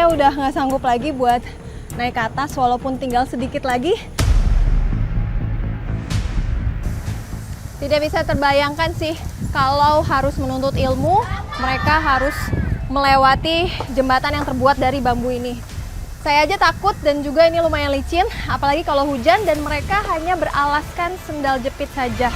saya udah nggak sanggup lagi buat naik ke atas walaupun tinggal sedikit lagi. Tidak bisa terbayangkan sih kalau harus menuntut ilmu, mereka harus melewati jembatan yang terbuat dari bambu ini. Saya aja takut dan juga ini lumayan licin, apalagi kalau hujan dan mereka hanya beralaskan sendal jepit saja.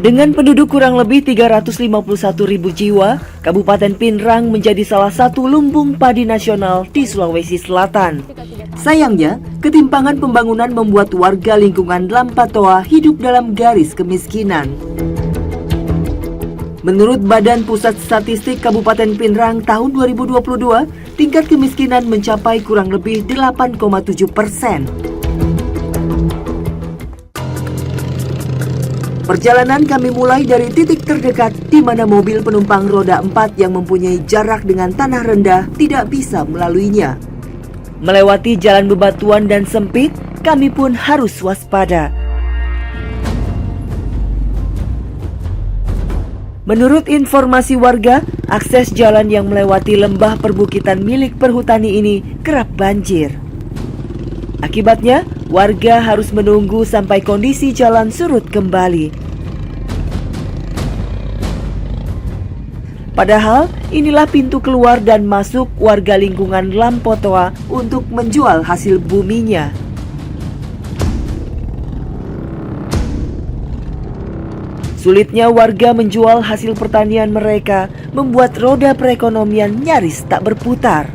Dengan penduduk kurang lebih 351.000 jiwa, Kabupaten Pinrang menjadi salah satu lumbung padi nasional di Sulawesi Selatan. Sayangnya, ketimpangan pembangunan membuat warga lingkungan Lampatoa hidup dalam garis kemiskinan. Menurut Badan Pusat Statistik Kabupaten Pinrang tahun 2022, tingkat kemiskinan mencapai kurang lebih 8,7%. Perjalanan kami mulai dari titik terdekat di mana mobil penumpang roda 4 yang mempunyai jarak dengan tanah rendah tidak bisa melaluinya. Melewati jalan bebatuan dan sempit, kami pun harus waspada. Menurut informasi warga, akses jalan yang melewati lembah perbukitan milik perhutani ini kerap banjir. Akibatnya, warga harus menunggu sampai kondisi jalan surut kembali. Padahal, inilah pintu keluar dan masuk warga lingkungan Lampotoa untuk menjual hasil buminya. Sulitnya warga menjual hasil pertanian mereka membuat roda perekonomian nyaris tak berputar.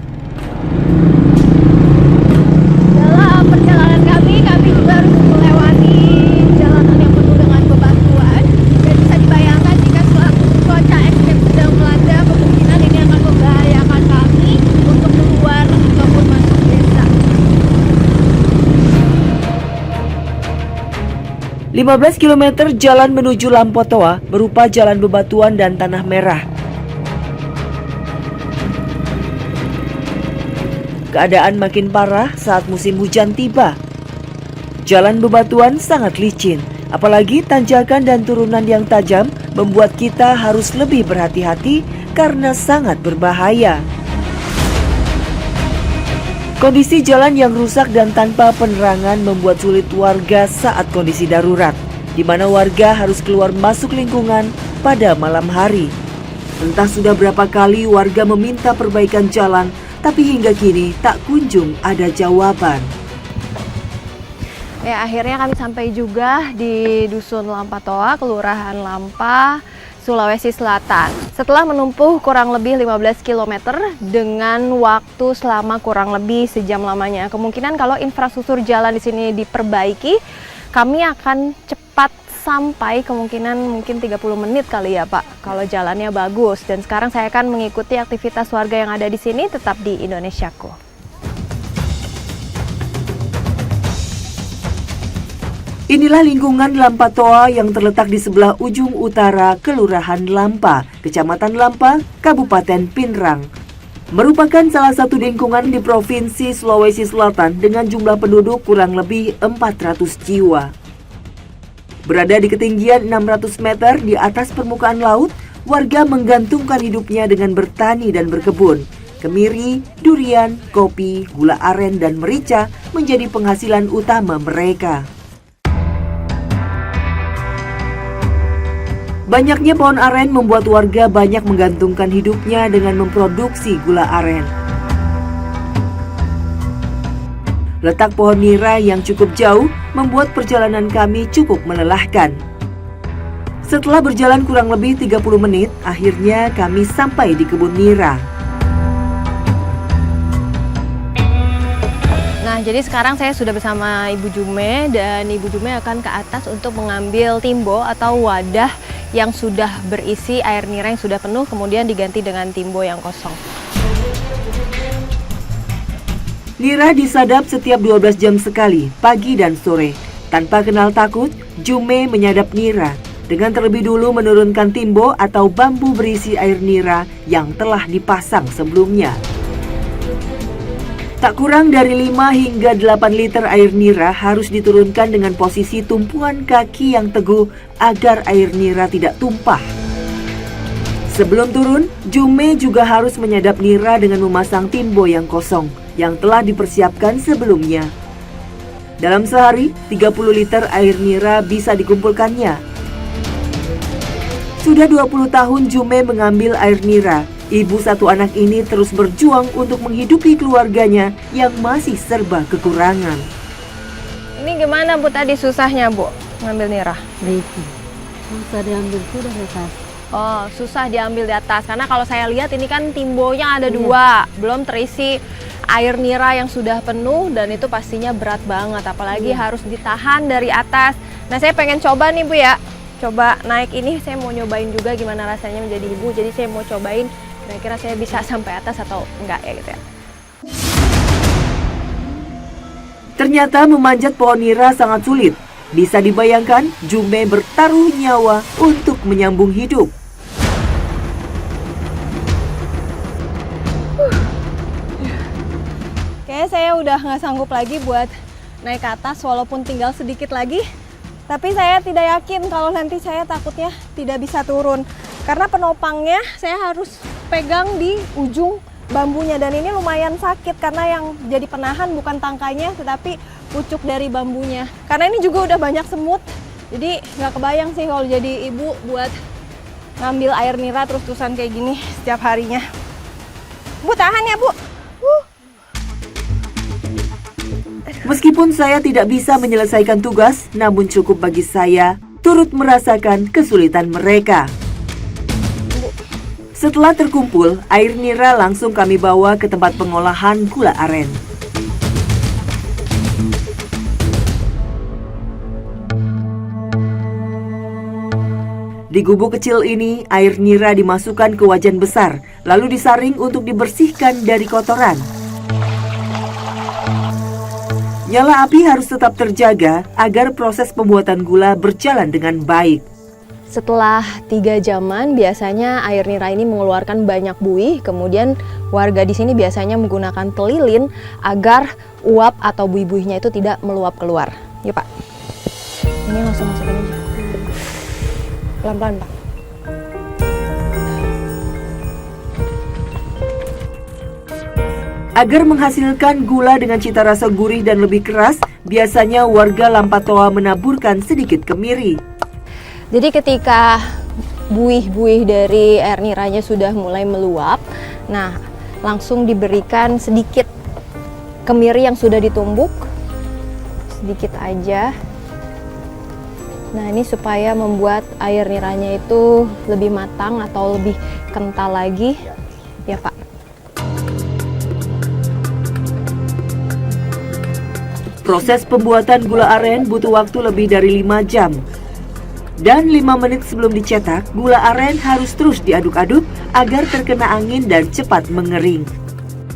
Dalam perjalanan kami juga harus melewati jalanan yang penuh dengan bebatuan. Dan bisa dibayangkan jika cuaca ekstrem sedang melanda, kemungkinan ini akan membahayakan kami untuk keluar ataupun masuk desa. 15 km jalan menuju Lampotoa berupa jalan bebatuan dan tanah merah. Keadaan makin parah saat musim hujan tiba. Jalan bebatuan sangat licin, apalagi tanjakan dan turunan yang tajam membuat kita harus lebih berhati-hati karena sangat berbahaya. Kondisi jalan yang rusak dan tanpa penerangan membuat sulit warga saat kondisi darurat, di mana warga harus keluar masuk lingkungan pada malam hari. Entah sudah berapa kali warga meminta perbaikan jalan, tapi hingga kini tak kunjung ada jawaban. Ya, akhirnya kami sampai juga di Dusun Lampatoa, Kelurahan Lampa, Sulawesi Selatan. Setelah menempuh kurang lebih 15 km dengan waktu selama kurang lebih sejam lamanya. Kemungkinan kalau infrastruktur jalan di sini diperbaiki, kami akan cepat sampai, kemungkinan mungkin 30 menit kali ya Pak, kalau jalannya bagus. Dan sekarang saya akan mengikuti aktivitas warga yang ada di sini, tetap di Indonesiaku. Inilah lingkungan Lampatoa yang terletak di sebelah ujung utara Kelurahan Lampa, Kecamatan Lampa, Kabupaten Pinrang. Merupakan salah satu lingkungan di Provinsi Sulawesi Selatan dengan jumlah penduduk kurang lebih 400 jiwa. Berada di ketinggian 600 meter di atas permukaan laut, warga menggantungkan hidupnya dengan bertani dan berkebun. Kemiri, durian, kopi, gula aren, dan merica menjadi penghasilan utama mereka. Banyaknya pohon aren membuat warga banyak menggantungkan hidupnya dengan memproduksi gula aren. Letak pohon nira yang cukup jauh membuat perjalanan kami cukup melelahkan. Setelah berjalan kurang lebih 30 menit, akhirnya kami sampai di kebun nira. Nah, jadi sekarang saya sudah bersama Ibu Jume dan Ibu Jume akan ke atas untuk mengambil timbo atau wadah yang sudah berisi air nira yang sudah penuh, kemudian diganti dengan timbo yang kosong. Nira disadap setiap 12 jam sekali, pagi dan sore. Tanpa kenal takut, Jume menyadap nira. dengan terlebih dulu menurunkan timbo atau bambu berisi air nira yang telah dipasang sebelumnya. Tak kurang dari 5 hingga 8 liter air nira harus diturunkan dengan posisi tumpuan kaki yang teguh agar air nira tidak tumpah. Sebelum turun, Jume juga harus menyadap nira dengan memasang timbo yang kosong yang telah dipersiapkan sebelumnya. Dalam sehari, 30 liter air nira bisa dikumpulkannya. Sudah 20 tahun Jume mengambil air nira. Ibu satu anak ini terus berjuang untuk menghidupi keluarganya yang masih serba kekurangan. Ini gimana Bu tadi susahnya Bu ngambil nira? Itu susah diambil sudah di atas. Oh, susah diambil di atas karena kalau saya lihat ini kan timbonya ada 2, belum terisi air nira yang sudah penuh dan itu pastinya berat banget, apalagi harus ditahan dari atas. Nah, saya pengen coba nih Bu ya, coba naik ini, saya mau nyobain juga gimana rasanya menjadi ibu. Jadi saya mau cobain kira-kira saya bisa sampai atas atau enggak ya gitu ya. Ternyata memanjat pohon nira sangat sulit. Bisa dibayangkan, Jume bertaruh nyawa untuk menyambung hidup. Kayaknya saya udah nggak sanggup lagi buat naik ke atas walaupun tinggal sedikit lagi. Tapi saya tidak yakin kalau nanti saya takutnya tidak bisa turun. Karena penopangnya saya harus pegang di ujung bambunya dan ini lumayan sakit karena yang jadi penahan bukan tangkainya tetapi pucuk dari bambunya. Karena ini juga udah banyak semut, jadi nggak kebayang sih kalau jadi ibu buat ngambil air nira terus-terusan kayak gini setiap harinya. Bu tahan ya Bu. Meskipun saya tidak bisa menyelesaikan tugas, namun cukup bagi saya turut merasakan kesulitan mereka. Setelah terkumpul, air nira langsung kami bawa ke tempat pengolahan gula aren. Di gubuk kecil ini, air nira dimasukkan ke wajan besar, lalu disaring untuk dibersihkan dari kotoran. Nyala api harus tetap terjaga agar proses pembuatan gula berjalan dengan baik. Setelah 3 jaman, biasanya air nira ini mengeluarkan banyak buih. Kemudian warga di sini biasanya menggunakan telilin agar uap atau buih-buihnya itu tidak meluap keluar. Yuk Pak, ini langsung masukin aja. Pelan-pelan Pak. Agar menghasilkan gula dengan cita rasa gurih dan lebih keras, biasanya warga Lampatoa menaburkan sedikit kemiri. Jadi ketika buih-buih dari air niranya sudah mulai meluap, nah langsung diberikan sedikit kemiri yang sudah ditumbuk, sedikit aja. Nah ini supaya membuat air niranya itu lebih matang atau lebih kental lagi, ya Pak. Proses pembuatan gula aren butuh waktu lebih dari 5 jam. Dan 5 menit sebelum dicetak, gula aren harus terus diaduk-aduk agar terkena angin dan cepat mengering.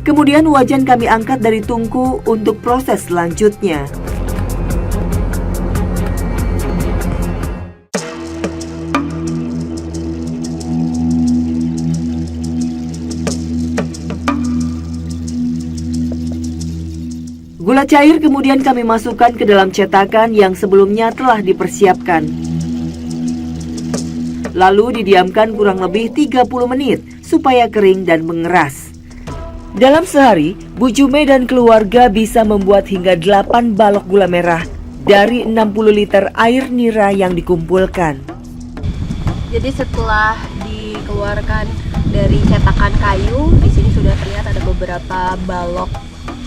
Kemudian wajan kami angkat dari tungku untuk proses selanjutnya. Gula cair kemudian kami masukkan ke dalam cetakan yang sebelumnya telah dipersiapkan. Lalu didiamkan kurang lebih 30 menit supaya kering dan mengeras. Dalam sehari, Bu Jume dan keluarga bisa membuat hingga 8 balok gula merah dari 60 liter air nira yang dikumpulkan. Jadi setelah dikeluarkan dari cetakan kayu, di sini sudah terlihat ada beberapa balok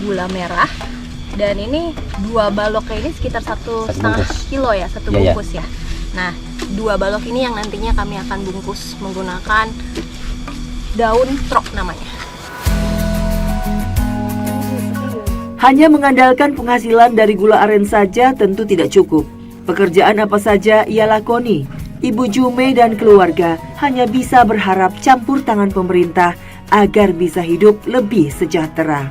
gula merah. Dan ini 2 baloknya ini sekitar 1,5 kilo ya, satu bungkus ya. Nah, 2 balok ini yang nantinya kami akan bungkus menggunakan daun trok namanya. Hanya mengandalkan penghasilan dari gula aren saja tentu tidak cukup. Pekerjaan apa saja ia lakoni, Ibu Jume dan keluarga hanya bisa berharap campur tangan pemerintah agar bisa hidup lebih sejahtera.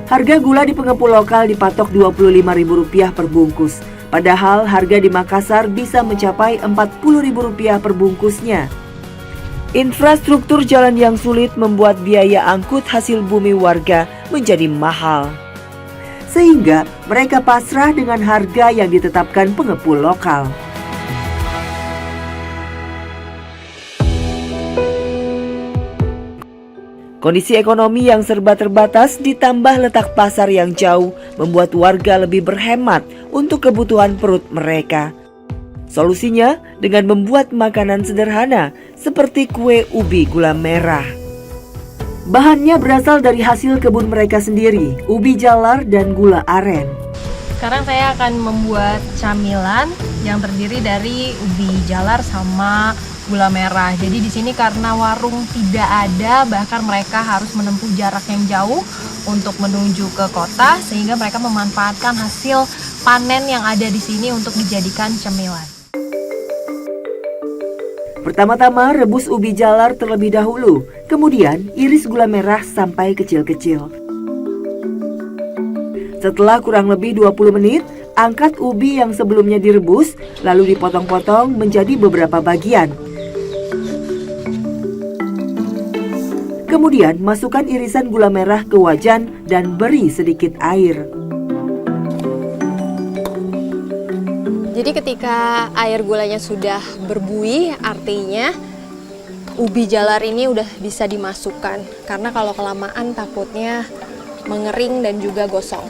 Harga gula di pengepul lokal dipatok Rp25.000 per bungkus. Padahal harga di Makassar bisa mencapai Rp40.000 per bungkusnya. Infrastruktur jalan yang sulit membuat biaya angkut hasil bumi warga menjadi mahal. Sehingga mereka pasrah dengan harga yang ditetapkan pengepul lokal. Kondisi ekonomi yang serba terbatas ditambah letak pasar yang jauh membuat warga lebih berhemat untuk kebutuhan perut mereka. Solusinya dengan membuat makanan sederhana seperti kue ubi gula merah. Bahannya berasal dari hasil kebun mereka sendiri, ubi jalar dan gula aren. Sekarang saya akan membuat camilan yang terdiri dari ubi jalar sama gula merah. Jadi di sini karena warung tidak ada, bahkan mereka harus menempuh jarak yang jauh untuk menuju ke kota, sehingga mereka memanfaatkan hasil panen yang ada di sini untuk dijadikan cemilan. Pertama-tama rebus ubi jalar terlebih dahulu, kemudian iris gula merah sampai kecil-kecil. Setelah kurang lebih 20 menit, angkat ubi yang sebelumnya direbus, lalu dipotong-potong menjadi beberapa bagian. Kemudian masukkan irisan gula merah ke wajan dan beri sedikit air. Jadi ketika air gulanya sudah berbuih, artinya ubi jalar ini udah bisa dimasukkan. Karena kalau kelamaan takutnya mengering dan juga gosong.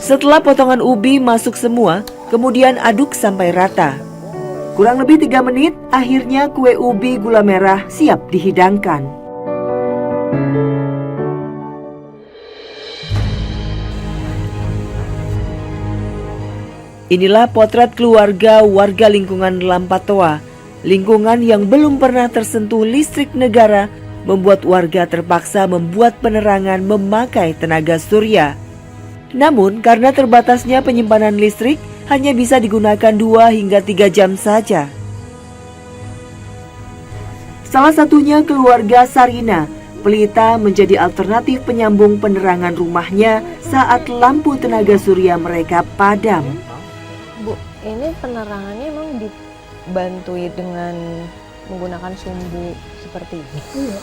Setelah potongan ubi masuk semua, kemudian aduk sampai rata. Kurang lebih 3 menit, akhirnya kue ubi gula merah siap dihidangkan. Inilah potret keluarga warga lingkungan Lampatoa. Lingkungan yang belum pernah tersentuh listrik negara membuat warga terpaksa membuat penerangan memakai tenaga surya. Namun karena terbatasnya penyimpanan listrik, hanya bisa digunakan 2 hingga 3 jam saja. Salah satunya keluarga Sarina. Pelita menjadi alternatif penyambung penerangan rumahnya saat lampu tenaga surya mereka padam. Bu, ini penerangannya emang dibantui dengan menggunakan sumbu seperti ini? Iya.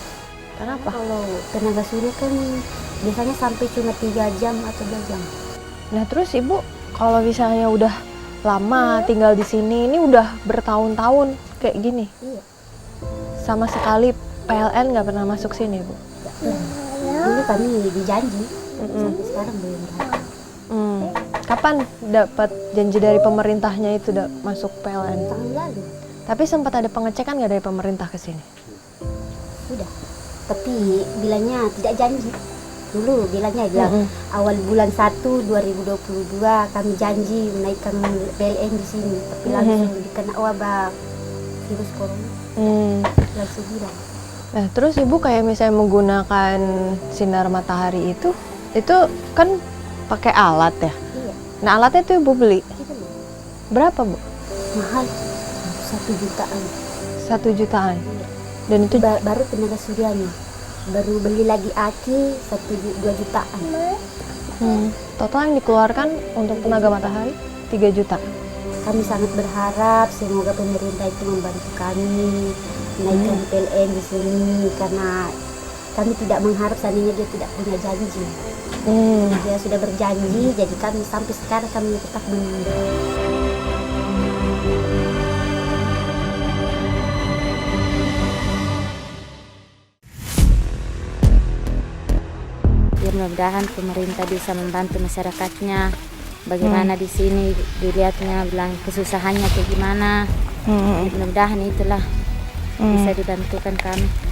Kenapa? Kalau tenaga surya kan biasanya sampai cuma 3 jam atau 2 jam. Nah terus Ibu, kalau misalnya udah lama tinggal di sini, ini udah bertahun-tahun kayak gini? Iya. Sama sekali PLN nggak pernah masuk sini, Bu? Dulu kami dijanji, sampai sekarang belum datang. Kapan dapat janji dari pemerintahnya itu masuk PLN? Tahun lalu Tapi sempat ada pengecekan nggak dari pemerintah ke sini? sudah, tapi bilangnya tidak janji. Dulu bilangnya awal bulan 1 2022 kami janji menaikkan PLN di sini, tapi langsung dikena wabah virus corona. Langsung hilang. Nah, terus Ibu kayak misalnya menggunakan sinar matahari itu kan pakai alat ya? Iya. Nah, alatnya itu Ibu beli Itu loh. berapa, Bu? Mahal, 1 jutaan. 1 jutaan. Iya. Dan itu Baru tenaga suryanya. Baru beli lagi aki 2 jutaan. total yang dikeluarkan untuk tenaga matahari 3 juta. Kami sangat berharap semoga pemerintah itu membantu kami menaikkan PLN di sini, karena kami tidak mengharap seandainya dia tidak punya janji. Dia sudah berjanji, jadi kami sampai sekarang kami tetap menunggu. Ya, mudah-mudahan pemerintah bisa membantu masyarakatnya. Bagaimana di sini dilihatnya, bilang kesusahannya kayak gimana. Mudah-mudahan itulah bisa dibantukan kami.